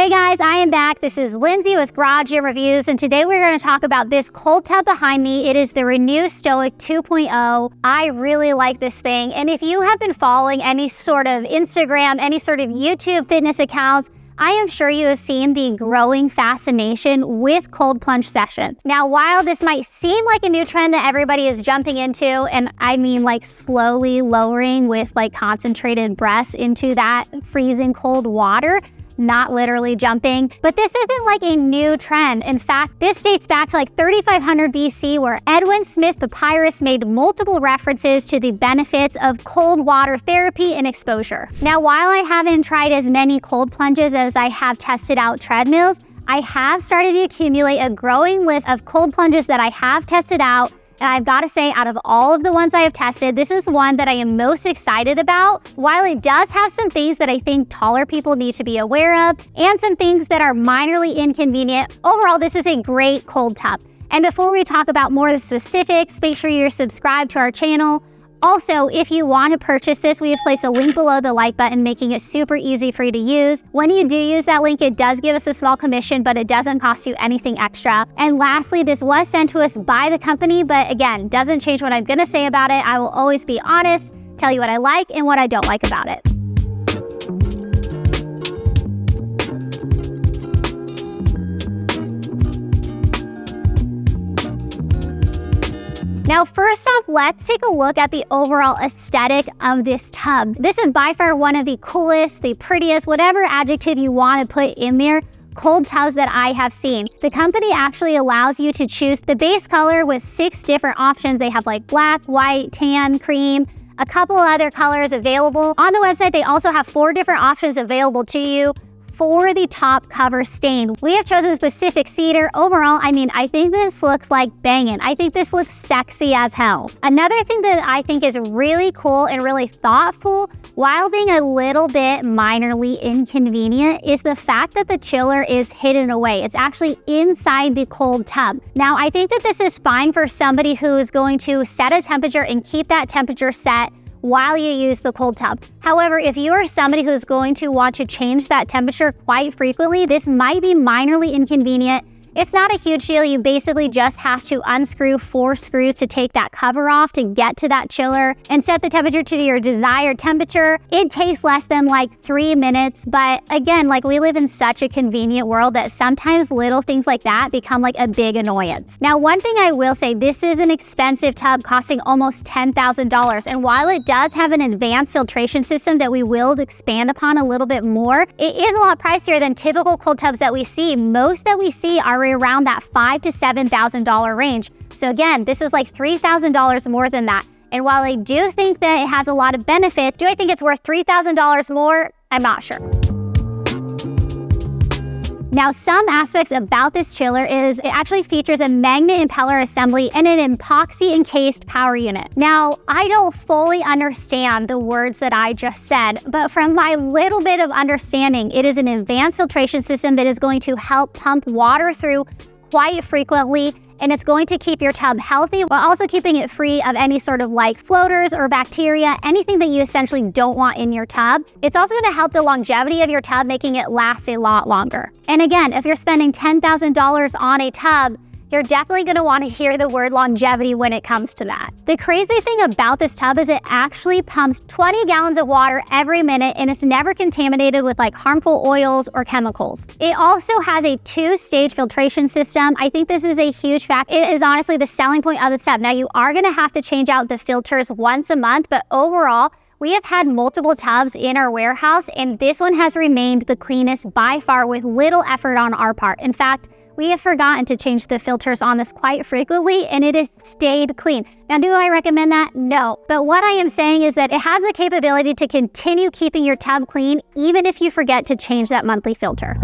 Hey guys, I am back. This is Lindsay with Garage Gym Reviews, and today we're going to talk about this cold tub behind me. It is the Renu Stoic 2.0. I really like this thing, and if you have been following any sort of Instagram, any sort of YouTube fitness accounts, I am sure you have seen the growing fascination with cold plunge sessions. Now, while this might seem like a new trend that everybody is jumping into, and I mean like slowly lowering with like concentrated breaths into that freezing cold water, not literally jumping, but this isn't like a new trend. In fact, this dates back to like 3500 BC, where Edwin Smith Papyrus made multiple references to the benefits of cold water therapy and exposure. Now, while I haven't tried as many cold plunges as I have tested out treadmills, I have started to accumulate a growing list of cold plunges that I have tested out. And I've got to say, out of all of the ones I have tested, this is one that I am most excited about. While it does have some things that I think taller people need to be aware of, and some things that are minorly inconvenient, overall, this is a great cold tub. And before we talk about more of the specifics, make sure you're subscribed to our channel. Also, if you want to purchase this, we have placed a link below the like button, making it super easy for you to use. When you do use that link, it does give us a small commission, but it doesn't cost you anything extra. And lastly, this was sent to us by the company, but again, doesn't change what I'm going to say about it. I will always be honest, tell you what I like and what I don't like about it. Now, first off, let's take a look at the overall aesthetic of this tub. This is by far one of the coolest, the prettiest, whatever adjective you want to put in there, cold tubs that I have seen. The company actually allows you to choose the base color with 6 different options. They have like black, white, tan, cream, a couple other colors available. On the website, they also have 4 different options available to you for the top cover stain. We have chosen specific cedar. Overall, I think this looks like banging. I think this looks sexy as hell. Another thing that I think is really cool and really thoughtful, while being a little bit minorly inconvenient, is the fact that the chiller is hidden away. It's actually inside the cold tub. Now, I think that this is fine for somebody who is going to set a temperature and keep that temperature set while you use the cold tub. However, if you are somebody who's going to want to change that temperature quite frequently, this might be minorly inconvenient. It's not a huge deal. You basically just have to unscrew 4 screws to take that cover off to get to that chiller and set the temperature to your desired temperature. It takes less than like 3 minutes, but again, like we live in such a convenient world that sometimes little things like that become like a big annoyance. Now, one thing I will say, this is an expensive tub costing almost $10,000. And while it does have an advanced filtration system that we will expand upon a little bit more, it is a lot pricier than typical cold tubs that we see. Most that we see are around that $5,000 to $7,000 range. So again, this is like $3,000 more than that. And while I do think that it has a lot of benefits, do I think it's worth $3,000 more? I'm not sure. Now, some aspects about this chiller is it actually features a magnet impeller assembly and an epoxy encased power unit. Now, I don't fully understand the words that I just said, but from my little bit of understanding, it is an advanced filtration system that is going to help pump water through quite frequently, and it's going to keep your tub healthy while also keeping it free of any sort of like floaters or bacteria, anything that you essentially don't want in your tub. It's also going to help the longevity of your tub, making it last a lot longer. And again, if you're spending $10,000 on a tub, you're definitely going to want to hear the word longevity when it comes to that. The crazy thing about this tub is it actually pumps 20 gallons of water every minute, and it's never contaminated with like harmful oils or chemicals. It also has a 2-stage filtration system. I think this is a huge fact. It is honestly the selling point of the tub. Now, you are going to have to change out the filters once a month, but overall, we have had multiple tubs in our warehouse, and this one has remained the cleanest by far with little effort on our part. In fact, we have forgotten to change the filters on this quite frequently, and it has stayed clean. Now, do I recommend that? No. But what I am saying is that it has the capability to continue keeping your tub clean, even if you forget to change that monthly filter.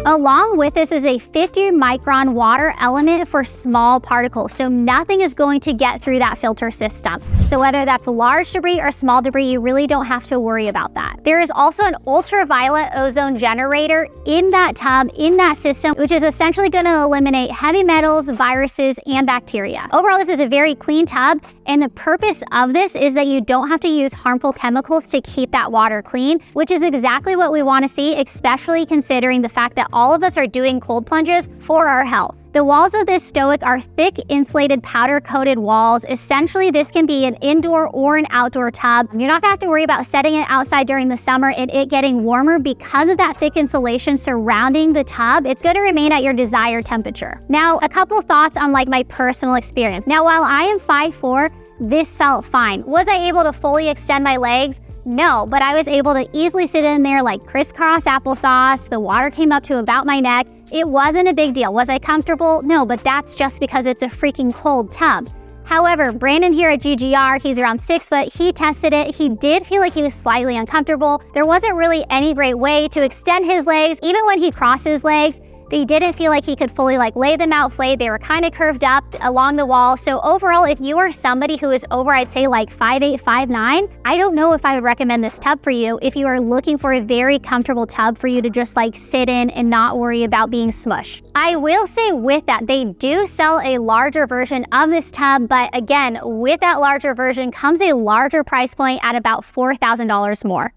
Along with this is a 50 micron water element for small particles, so nothing is going to get through that filter system. So whether that's large debris or small debris, you really don't have to worry about that. There is also an ultraviolet ozone generator in that tub, in that system, which is essentially going to eliminate heavy metals, viruses, and bacteria. Overall, this is a very clean tub, And the purpose of this is that you don't have to use harmful chemicals to keep that water clean, which is exactly what we want to see, especially considering the fact that all of us are doing cold plunges for our health. The walls of this Stoic are thick, insulated, powder-coated walls. Essentially, this can be an indoor or an outdoor tub. You're not gonna have to worry about setting it outside during the summer and it getting warmer because of that thick insulation surrounding the tub. It's gonna remain at your desired temperature. Now, a couple thoughts on like my personal experience. Now, while I am 5'4", this felt fine. Was I able to fully extend my legs? No, but I was able to easily sit in there like crisscross applesauce. The water came up to about my neck. It wasn't a big deal. Was I comfortable? No, but that's just because it's a freaking cold tub. However, Brandon here at GGR, he's around 6 foot, he tested it. He did feel like he was slightly uncomfortable. There wasn't really any great way to extend his legs. Even when he crossed his legs, they didn't feel like he could fully like lay them out flayed. They were kind of curved up along the wall. So overall, if you are somebody who is over, I'd say like 5'8", 5'9", I don't know if I would recommend this tub for you if you are looking for a very comfortable tub for you to just like sit in and not worry about being smushed. I will say with that, they do sell a larger version of this tub, but again, with that larger version comes a larger price point at about $4,000 more.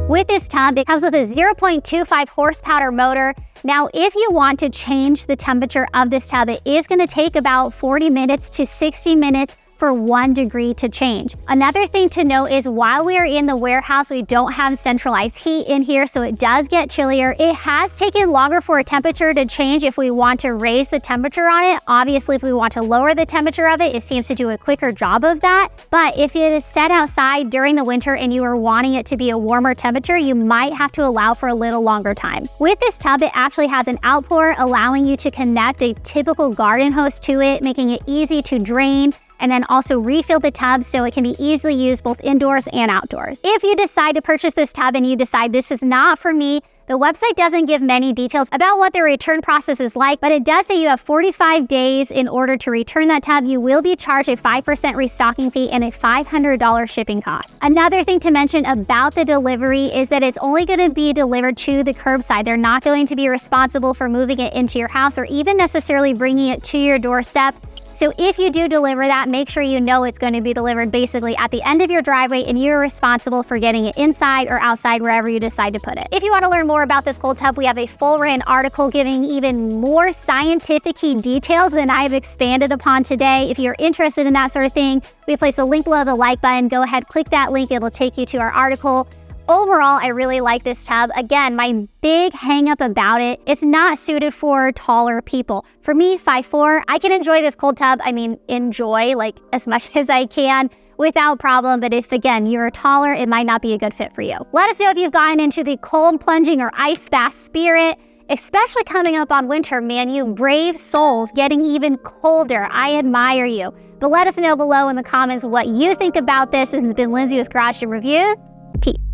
With this tub, it comes with a 0.25 horsepower motor. Now, if you want to change the temperature of this tub, it is going to take about 40 minutes to 60 minutes for 1 degree to change. Another thing to note is while we are in the warehouse, we don't have centralized heat in here, so it does get chillier. It has taken longer for a temperature to change if we want to raise the temperature on it. Obviously, if we want to lower the temperature of it, it seems to do a quicker job of that. But if it is set outside during the winter and you are wanting it to be a warmer temperature, you might have to allow for a little longer time. With this tub, it actually has an outpour allowing you to connect a typical garden hose to it, making it easy to drain and then also refill the tub so it can be easily used both indoors and outdoors. If you decide to purchase this tub and you decide this is not for me, the website doesn't give many details about what the return process is like, but it does say you have 45 days in order to return that tub. You will be charged a 5% restocking fee and a $500 shipping cost. Another thing to mention about the delivery is that it's only going to be delivered to the curbside. They're not going to be responsible for moving it into your house or even necessarily bringing it to your doorstep. So if you do deliver that, make sure you know it's going to be delivered basically at the end of your driveway and you're responsible for getting it inside or outside, wherever you decide to put it. If you want to learn more about this cold tub, we have a full written article giving even more scientific details than I've expanded upon today. If you're interested in that sort of thing, we place a link below the like button. Go ahead, click that link. It'll take you to our article. Overall, I really like this tub. Again, my big hang up about it, it's not suited for taller people. For me, 5'4", I can enjoy this cold tub. I mean, enjoy like as much as I can without problem. But if, again, you're taller, it might not be a good fit for you. Let us know if you've gotten into the cold plunging or ice bath spirit, especially coming up on winter, man. You brave souls getting even colder. I admire you. But let us know below in the comments what you think about this. This has been Lindsay with Garage Gym Reviews. Peace.